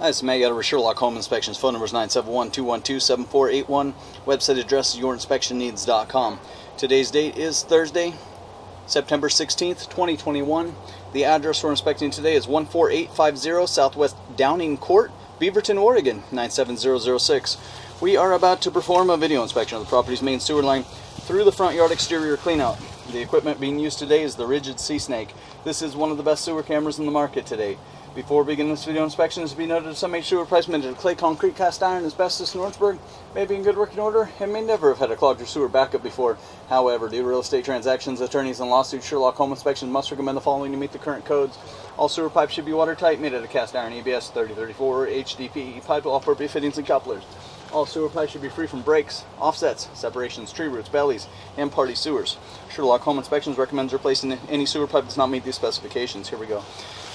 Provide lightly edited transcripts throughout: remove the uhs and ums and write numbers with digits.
Hi, it's Matt out of Sherlock Home Inspections. Phone number is 971-212-7481. Website address is yourinspectionneeds.com. Today's date is Thursday, September 16th, 2021. The address we're inspecting today is 14850 Southwest Downing Court, Beaverton, Oregon, 97006. We are about to perform a video inspection of the property's main sewer line through the front yard exterior cleanout. The equipment being used today is the Rigid Sea Snake. This is one of the best sewer cameras in the market today. Before beginning this video inspection, it is to be noted some sewer pipes made of clay, concrete, cast iron, asbestos, and Northburg may be in good working order and may never have had a clogged or sewer backup before. However, due to real estate transactions, attorneys, and lawsuits, Sherlock Home Inspections must recommend the following to meet the current codes. All sewer pipes should be watertight, made out of cast iron, ABS 3034 or HDPE pipe, all appropriate fittings and couplers. All sewer pipes should be free from breaks, offsets, separations, tree roots, bellies, and party sewers. Sherlock Home Inspections recommends replacing any sewer pipe that does not meet these specifications. Here we go.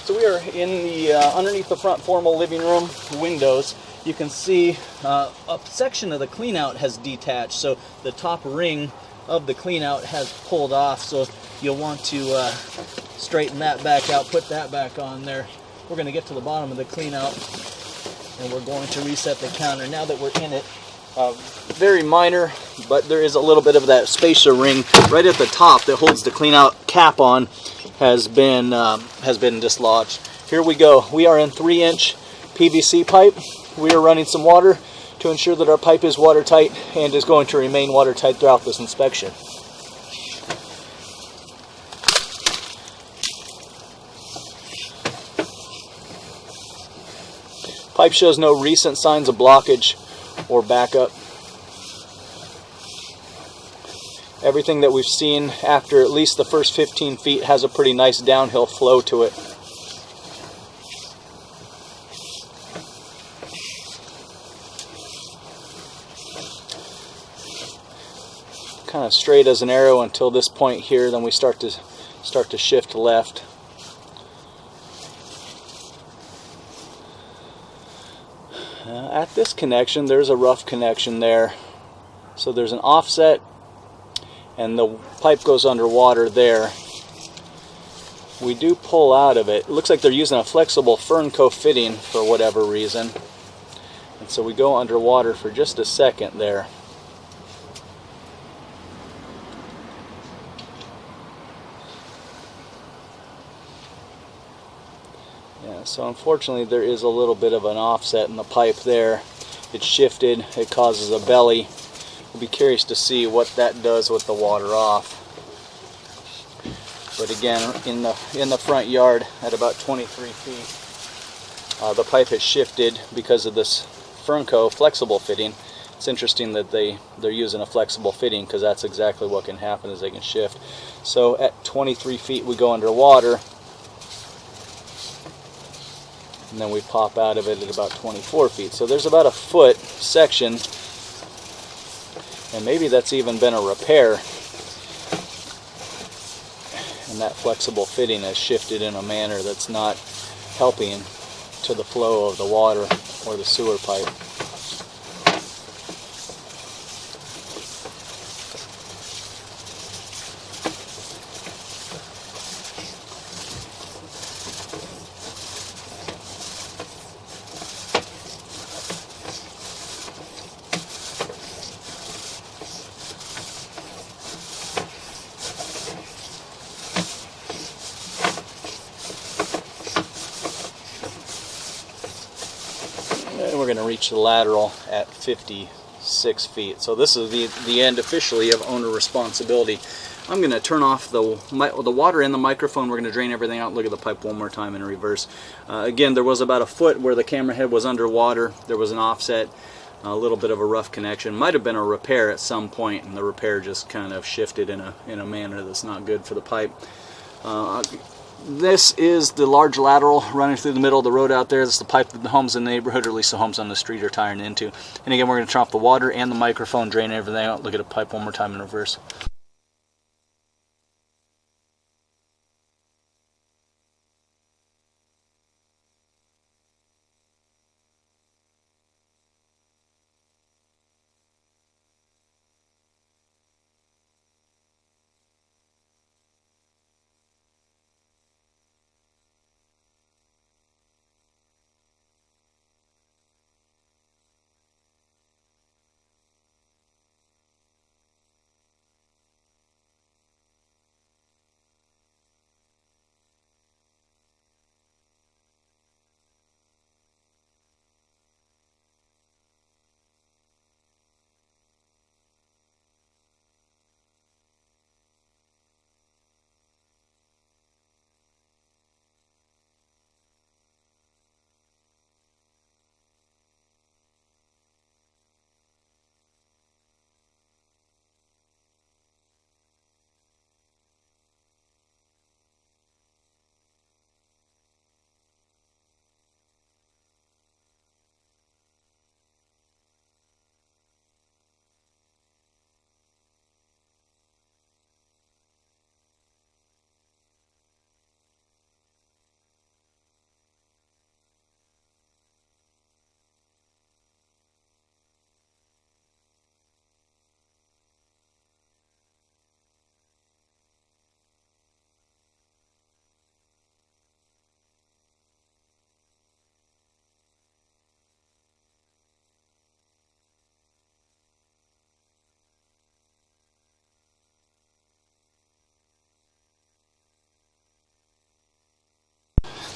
So we are in the underneath the front formal living room windows. You can see a section of the cleanout has detached, so the top ring of the cleanout has pulled off. So you'll want to straighten that back out, put that back on there. We're going to get to the bottom of the cleanout, and we're going to reset the counter. Now that we're in it, very minor, but there is a little bit of that spacer ring right at the top that holds the cleanout cap on has been dislodged. Here we go. We are in 3-inch PVC pipe. We are running some water to ensure that our pipe is watertight and is going to remain watertight throughout this inspection. Pipe shows no recent signs of blockage or backup. Everything that we've seen after at least the first 15 feet has a pretty nice downhill flow to it. Kind of straight as an arrow until this point here, then we start to shift left. At this connection, there's a rough connection there. So there's an offset and the pipe goes underwater there. We do pull out of it. It looks like they're using a flexible Fernco fitting for whatever reason. And so we go underwater for just a second there. Yeah, so unfortunately there is a little bit of an offset in the pipe there. It's shifted, it causes a belly. We'll be curious to see what that does with the water off. But again, in the front yard at about 23 feet, the pipe has shifted because of this Fernco flexible fitting. It's interesting that they're using a flexible fitting because that's exactly what can happen is they can shift. So at 23 feet we go underwater, and then we pop out of it at about 24 feet. So there's about a foot section, and maybe that's even been a repair, and that flexible fitting has shifted in a manner that's not helping to the flow of the water or the sewer pipe. And we're going to reach the lateral at 56 feet. So this is the end officially of owner responsibility. I'm going to turn off the water and the microphone. We're going to drain everything out. Look at the pipe one more time in reverse. Again, there was about a foot where the camera head was underwater. There was an offset, a little bit of a rough connection. Might have been a repair at some point, and the repair just kind of shifted in a manner that's not good for the pipe. This is the large lateral running through the middle of the road out there. This is the pipe that the homes in the neighborhood, or at least the homes on the street, are tying into. And again, we're going to turn off the water and the microphone, drain everything out. Look at the pipe one more time in reverse.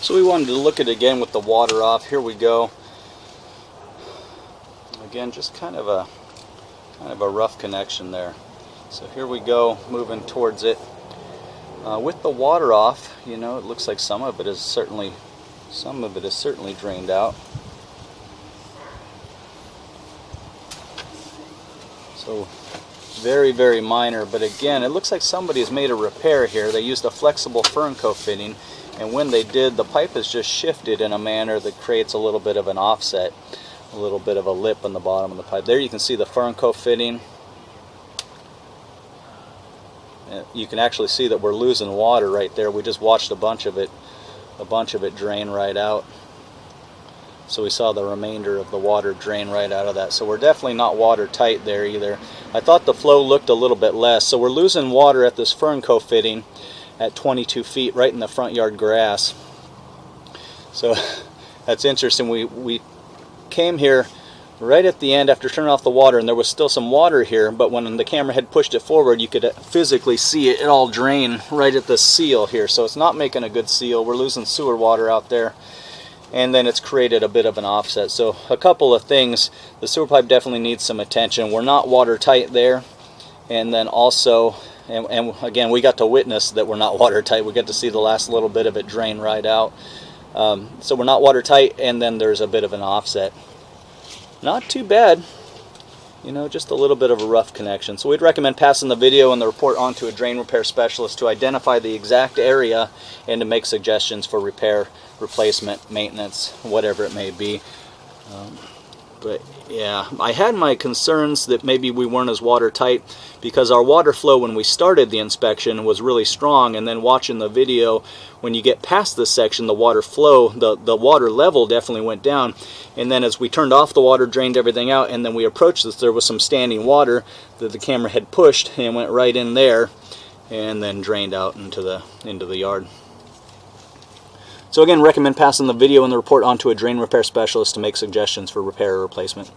So we wanted to look at it again with the water off. Here we go. Again, just kind of a rough connection there. So here we go, moving towards it. With the water off, you know, it looks like some of it is certainly drained out. So very, very minor, but again, it looks like somebody has made a repair here. They used a flexible Fernco fitting, and when they did, the pipe is just shifted in a manner that creates a little bit of an offset, a little bit of a lip on the bottom of the pipe. There you can see the Fernco fitting. You can actually see that we're losing water right there. We just watched a bunch of it drain right out. So we saw the remainder of the water drain right out of that. So we're definitely not watertight there either. I thought the flow looked a little bit less. So we're losing water at this Fernco fitting at 22 feet right in the front yard grass. So that's interesting. We came here right at the end after turning off the water, and there was still some water here, but when the camera had pushed it forward, you could physically see it all drain right at the seal here. So it's not making a good seal. We're losing sewer water out there, and then it's created a bit of an offset. So a couple of things. The sewer pipe definitely needs some attention. We're not watertight there, and then also, and again, we got to witness that we're not watertight. We got to see the last little bit of it drain right out. So we're not watertight, and then there's a bit of an offset. Not too bad, you know, just a little bit of a rough connection. So we'd recommend passing the video and the report on to a drain repair specialist to identify the exact area and to make suggestions for repair, replacement, maintenance, whatever it may be. But yeah, I had my concerns that maybe we weren't as watertight because our water flow when we started the inspection was really strong, and then watching the video, when you get past this section, the water flow, the water level definitely went down. And then as we turned off the water, drained everything out, and then we approached this, there was some standing water that the camera had pushed and went right in there and then drained out into the yard. So again, recommend passing the video and the report on to a drain repair specialist to make suggestions for repair or replacement.